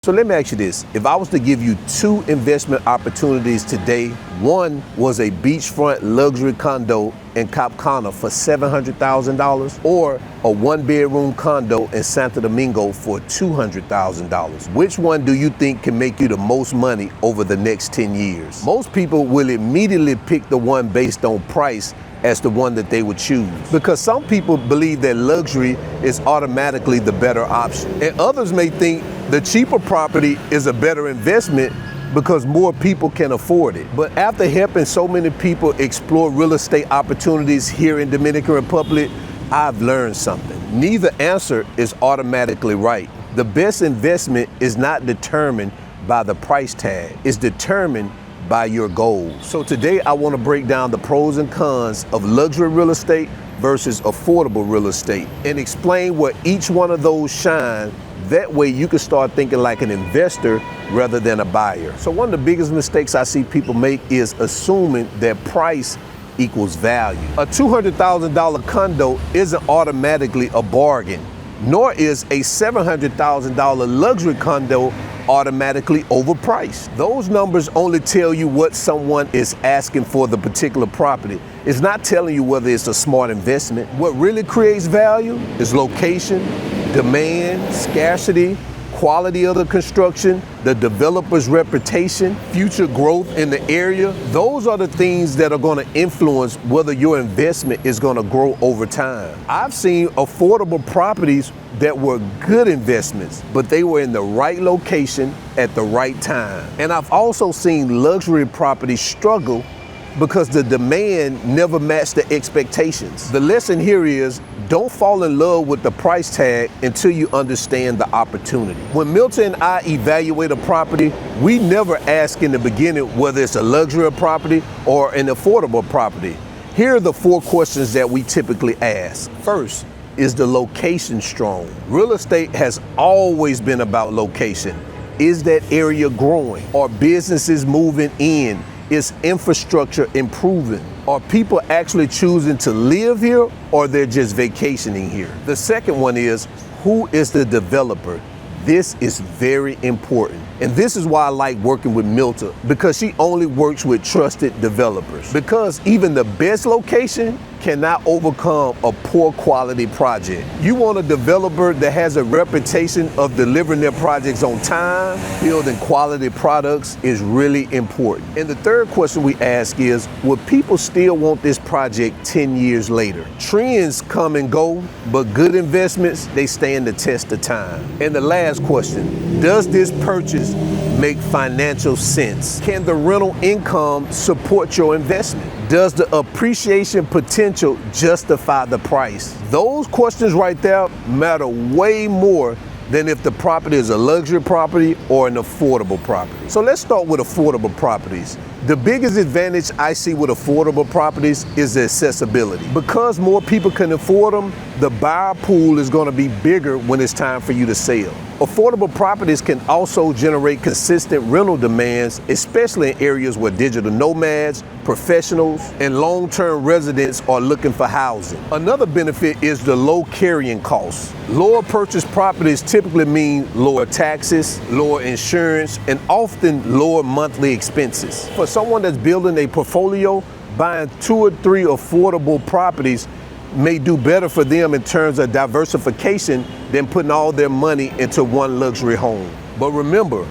So let me ask you this. If I was to give you two investment opportunities today, one was a beachfront luxury condo in Cap Cana for $700,000 or a one-bedroom condo in Santo Domingo for $200,000. Which one do you think can make you the most money over the next 10 years? Most people will immediately pick the one based on price as the one that they would choose, because some people believe that luxury is automatically the better option, and others may think the cheaper property is a better investment because more people can afford it. But after helping so many people explore real estate opportunities here in Dominican Republic, I've learned something. Neither answer is automatically right. The best investment is not determined by the price tag, it's determined by your goals. So today I want to break down the pros and cons of luxury real estate versus affordable real estate and explain where each one of those shine. That way you can start thinking like an investor rather than a buyer. So one of the biggest mistakes I see people make is assuming that price equals value. A $200,000 condo isn't automatically a bargain, nor is a $700,000 luxury condo automatically overpriced. Those numbers only tell you what someone is asking for the particular property. It's not telling you whether it's a smart investment. What really creates value is location, demand, scarcity, quality of the construction, the developer's reputation, future growth in the area. Those are the things that are going to influence whether your investment is going to grow over time. I've seen affordable properties that were good investments, but they were in the right location at the right time. And I've also seen luxury properties struggle because the demand never matched the expectations. The lesson here is, don't fall in love with the price tag until you understand the opportunity. When Milton and I evaluate a property, we never ask in the beginning whether it's a luxury property or an affordable property. Here are the 4 questions that we typically ask. First, is the location strong? Real estate has always been about location. Is that area growing? Are businesses moving in? Is infrastructure improving? Are people actually choosing to live here, or they're just vacationing here? The second one is, who is the developer? This is very important. And this is why I like working with Milta, because she only works with trusted developers. Because even the best location cannot overcome a poor quality project. You want a developer that has a reputation of delivering their projects on time. Building quality products is really important. And the third question we ask is, would people still want this project 10 years later? Trends come and go, but good investments, they stand the test of time. And the last question, does this purchase make financial sense? Can the rental income support your investment? Does the appreciation potential justify the price? Those questions right there matter way more than if the property is a luxury property or an affordable property. So let's start with affordable properties. The biggest advantage I see with affordable properties is the accessibility. Because more people can afford them, the buyer pool is going to be bigger when it's time for you to sell. Affordable properties can also generate consistent rental demands, especially in areas where digital nomads, professionals, and long-term residents are looking for housing. Another benefit is the low carrying costs. Lower purchase properties typically mean lower taxes, lower insurance, and often lower monthly expenses. For someone that's building a portfolio, buying 2 or 3 affordable properties may do better for them in terms of diversification than putting all their money into one luxury home. But remember,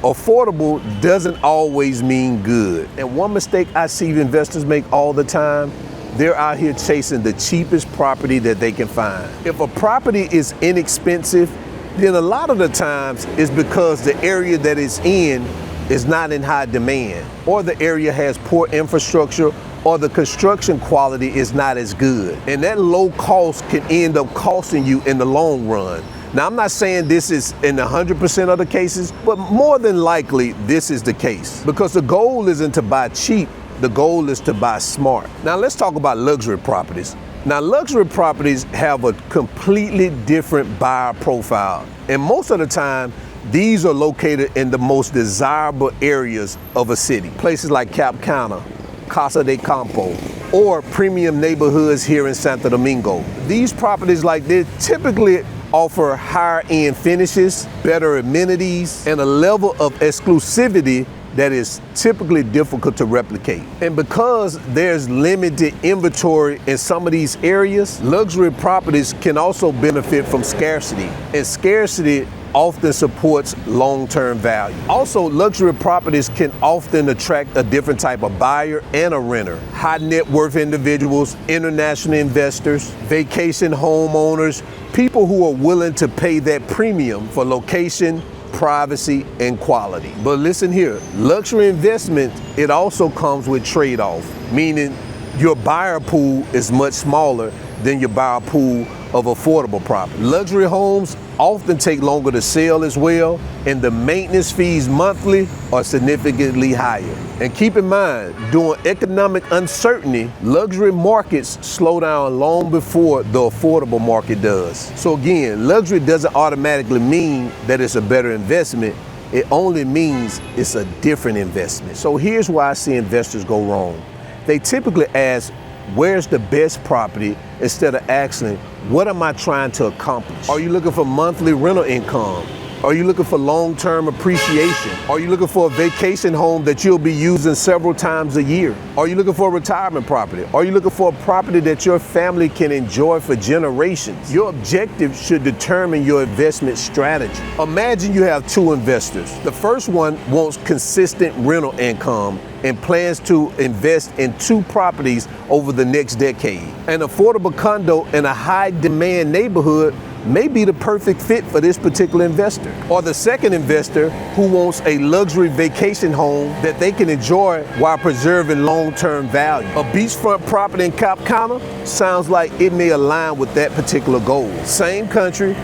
affordable doesn't always mean good. And one mistake I see investors make all the time, they're out here chasing the cheapest property that they can find. If a property is inexpensive, then a lot of the times it's because the area that it's in is not in high demand, or the area has poor infrastructure, or the construction quality is not as good. And that low cost can end up costing you in the long run. Now, I'm not saying this is in 100% of the cases, but more than likely this is the case. Because the goal isn't to buy cheap, the goal is to buy smart. Now let's talk about luxury properties. Now, luxury properties have a completely different buyer profile. And most of the time, these are located in the most desirable areas of a city. Places like Cap Cana, Casa de Campo, or premium neighborhoods here in Santo Domingo. These properties like this typically offer higher end finishes, better amenities, and a level of exclusivity that is typically difficult to replicate. And because there's limited inventory in some of these areas, luxury properties can also benefit from scarcity, and scarcity often supports long-term value. Also, luxury properties can often attract a different type of buyer and a renter. High net worth individuals, international investors, vacation homeowners, people who are willing to pay that premium for location, privacy, and quality. But listen here, luxury investment, it also comes with trade-off, meaning your buyer pool is much smaller than your buyer pool of affordable property. Luxury homes often take longer to sell as well, and the maintenance fees monthly are significantly higher. And keep in mind, during economic uncertainty, luxury markets slow down long before the affordable market does. So again, luxury doesn't automatically mean that it's a better investment. It only means it's a different investment. So here's why I see investors go wrong. They typically ask, where's the best property, instead of asking, what am I trying to accomplish? Are you looking for monthly rental income? Are you looking for long-term appreciation? Are you looking for a vacation home that you'll be using several times a year? Are you looking for a retirement property? Are you looking for a property that your family can enjoy for generations? Your objective should determine your investment strategy. Imagine you have two investors. The first one wants consistent rental income and plans to invest in two properties over the next decade. An affordable condo in a high-demand neighborhood may be the perfect fit for this particular investor. Or the second investor who wants a luxury vacation home that they can enjoy while preserving long-term value. A beachfront property in Cap Cana sounds like it may align with that particular goal. Same country,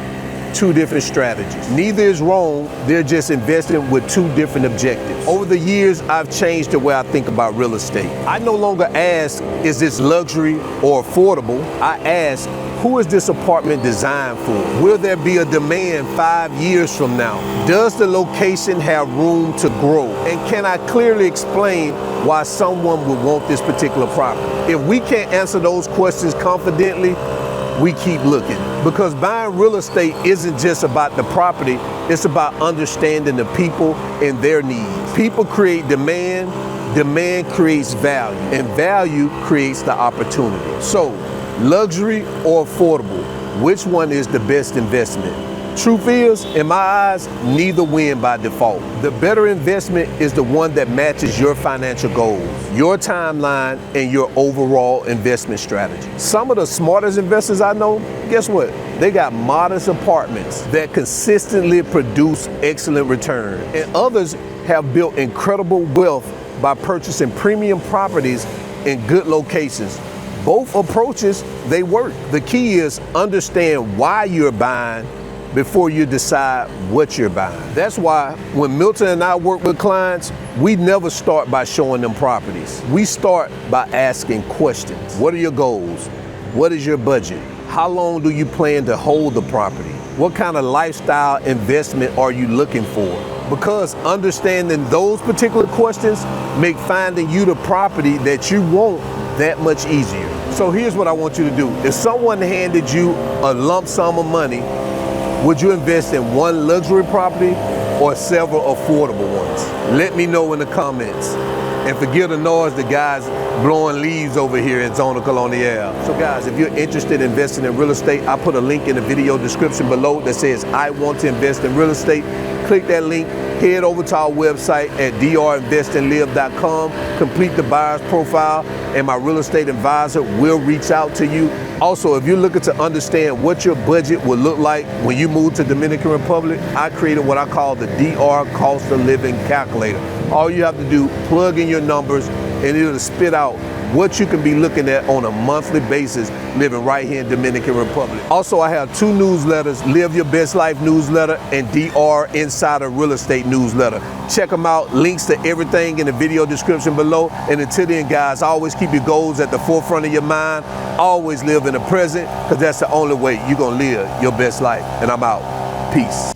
two different strategies. Neither is wrong, they're just investing with two different objectives. Over the years, I've changed the way I think about real estate. I no longer ask, is this luxury or affordable? I ask, who is this apartment designed for? Will there be a demand 5 years from now? Does the location have room to grow? And can I clearly explain why someone would want this particular property? If we can't answer those questions confidently, we keep looking. Because buying real estate isn't just about the property, it's about understanding the people and their needs. People create demand, demand creates value, and value creates the opportunity. So, luxury or affordable, which one is the best investment? Truth is, in my eyes, neither win by default. The better investment is the one that matches your financial goals, your timeline, and your overall investment strategy. Some of the smartest investors I know, guess what? They got modest apartments that consistently produce excellent return. And others have built incredible wealth by purchasing premium properties in good locations. Both approaches, they work. The key is understand why you're buying before you decide what you're buying. That's why when Milton and I work with clients, we never start by showing them properties. We start by asking questions. What are your goals? What is your budget? How long do you plan to hold the property? What kind of lifestyle investment are you looking for? Because understanding those particular questions make finding you the property that you want that much easier. So here's what I want you to do. If someone handed you a lump sum of money, would you invest in one luxury property or several affordable ones? Let me know in the comments. And forgive the noise, the guys blowing leaves over here in Zona Colonial. So guys, if you're interested in investing in real estate, I put a link in the video description below that says, I want to invest in real estate. Click that link, head over to our website at drinvestandlive.com, complete the buyer's profile, and my real estate advisor will reach out to you. Also, if you're looking to understand what your budget will look like when you move to Dominican Republic, I created what I call the DR Cost of Living Calculator. All you have to do, plug in your numbers, and it'll spit out what you can be looking at on a monthly basis living right here in Dominican Republic. Also, I have two newsletters, Live Your Best Life newsletter and DR Insider Real Estate newsletter. Check them out, links to everything in the video description below. And until then, guys, always keep your goals at the forefront of your mind. Always live in the present, because that's the only way you're gonna live your best life. And I'm out. Peace.